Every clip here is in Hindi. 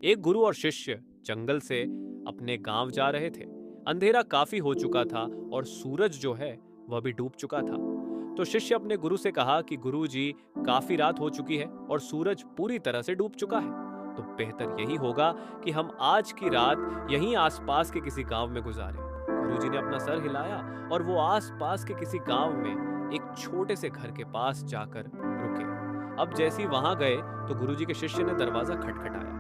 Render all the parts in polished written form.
एक गुरु और शिष्य जंगल से अपने गांव जा रहे थे। अंधेरा काफी हो चुका था और सूरज जो है वह भी डूब चुका था। तो शिष्य अपने गुरु से कहा कि गुरु जी, काफी रात हो चुकी है और सूरज पूरी तरह से डूब चुका है। तो बेहतर यही होगा कि हम आज की रात यहीं आसपास के किसी गांव में गुजारें। गुरुजी ने अपना सर हिलाया और वो आसपास के किसी गांव में एक छोटे से घर के पास जाकर रुके। अब जैसे ही वहां गए तो गुरुजी के शिष्य ने दरवाजा खटखटाया।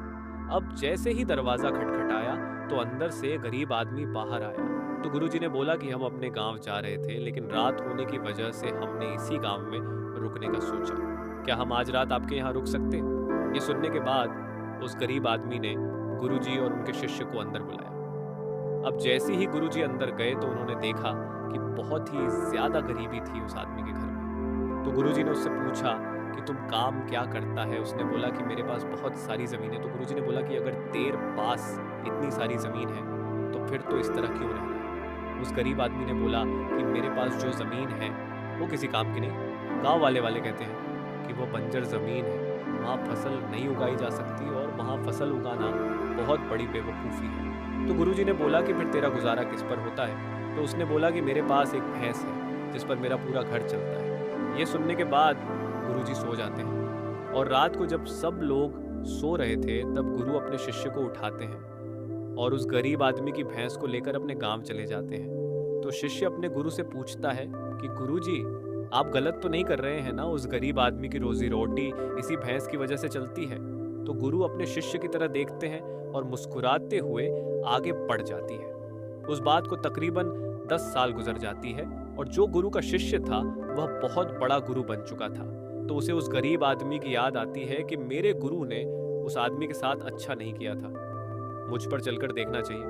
अब जैसे ही दरवाजा खटखटाया तो अंदर से गरीब आदमी बाहर आया। तो गुरुजी ने बोला कि हम अपने गांव जा रहे थे, लेकिन रात होने की वजह से हमने इसी गांव में रुकने का सोचा। क्या हम आज रात आपके यहाँ रुक सकते? ये सुनने के बाद उस गरीब आदमी ने गुरुजी और उनके शिष्य को अंदर बुलाया। अब जैसे ही गुरुजी अंदर गए तो उन्होंने देखा कि बहुत ही ज्यादा गरीबी थी उस आदमी के घर में। तो गुरुजी ने उससे पूछा कि तुम काम क्या करता है? उसने बोला कि मेरे पास बहुत सारी ज़मीन है। तो गुरुजी ने बोला कि अगर तेरे पास इतनी सारी ज़मीन है तो फिर तो इस तरह क्यों रह रहा है? उस गरीब आदमी ने बोला कि मेरे पास जो ज़मीन है वो किसी काम की नहीं। गांव वाले कहते हैं कि वो बंजर ज़मीन है, वहाँ फसल नहीं उगाई जा सकती और वहाँ फसल उगाना बहुत बड़ी बेवकूफ़ी है। तो गुरुजी ने बोला कि फिर तेरा गुजारा किस पर होता है? तो उसने बोला कि मेरे पास एक भैंस है जिस पर मेरा पूरा घर चलता है। ये सुनने के बाद गुरुजी सो जाते हैं और रात को जब सब लोग सो रहे थे तब गुरु अपने शिष्य को उठाते हैं और उस गरीब आदमी की भैंस को लेकर अपने गांव चले जाते हैं। तो शिष्य अपने गुरु से पूछता है कि गुरुजी, आप गलत तो नहीं कर रहे हैं ना? उस गरीब आदमी की रोजी रोटी इसी भैंस की वजह से चलती है। तो गुरु अपने शिष्य की तरह देखते हैं और मुस्कुराते हुए आगे बढ़ जाती है। उस बात को तकरीबन 10 साल गुजर जाती है और जो गुरु का शिष्य था वह बहुत बड़ा गुरु बन चुका था। तो उसे उस गरीब आदमी की याद आती है कि मेरे गुरु ने उस आदमी के साथ अच्छा नहीं किया था, मुझ पर चलकर देखना चाहिए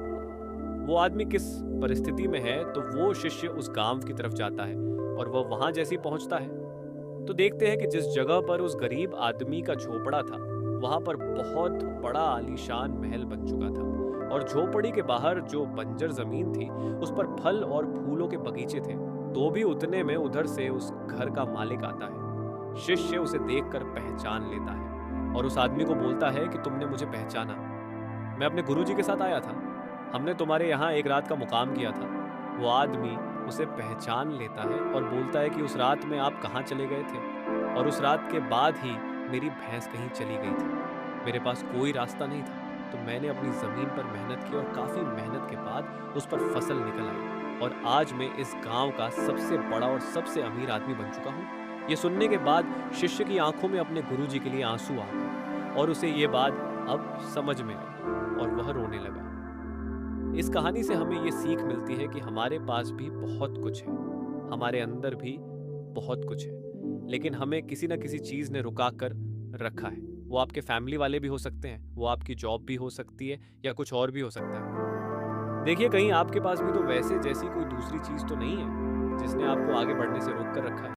वो आदमी किस परिस्थिति में है। तो वो शिष्य उस गांव की तरफ जाता है और वह वहां जैसे ही पहुंचता है तो देखते हैं कि जिस जगह पर उस गरीब आदमी का झोपड़ा था वहां पर बहुत बड़ा आलीशान महल बन चुका था और झोपड़ी के बाहर जो बंजर जमीन थी उस पर फल और फूलों के बगीचे थे। तो भी उतने में उधर से उस घर का मालिक आता है। शिष्य उसे देखकर पहचान लेता है और उस आदमी को बोलता है कि तुमने मुझे पहचाना, मैं अपने गुरुजी के साथ आया था, हमने तुम्हारे यहाँ एक रात का मुकाम किया था। वो आदमी उसे पहचान लेता है और बोलता है कि उस रात में आप कहाँ चले गए थे? और उस रात के बाद ही मेरी भैंस कहीं चली गई थी, मेरे पास कोई रास्ता नहीं था। तो मैंने अपनी ज़मीन पर मेहनत की और काफ़ी मेहनत के बाद उस पर फसल निकल आई और आज मैं इस गांव का सबसे बड़ा और सबसे अमीर आदमी बन चुका हूँ। ये सुनने के बाद शिष्य की आंखों में अपने गुरुजी के लिए आंसू आ गए और उसे ये बात अब समझ में आई और वह रोने लगा। इस कहानी से हमें ये सीख मिलती है कि हमारे पास भी बहुत कुछ है, हमारे अंदर भी बहुत कुछ है, लेकिन हमें किसी न किसी चीज़ ने रुका कर रखा है। वो आपके फैमिली वाले भी हो सकते हैं, वो आपकी जॉब भी हो सकती है या कुछ और भी हो सकता है। देखिए, कहीं आपके पास भी तो वैसे जैसी कोई दूसरी चीज़ तो नहीं है जिसने आपको आगे बढ़ने से रोक कर रखा है।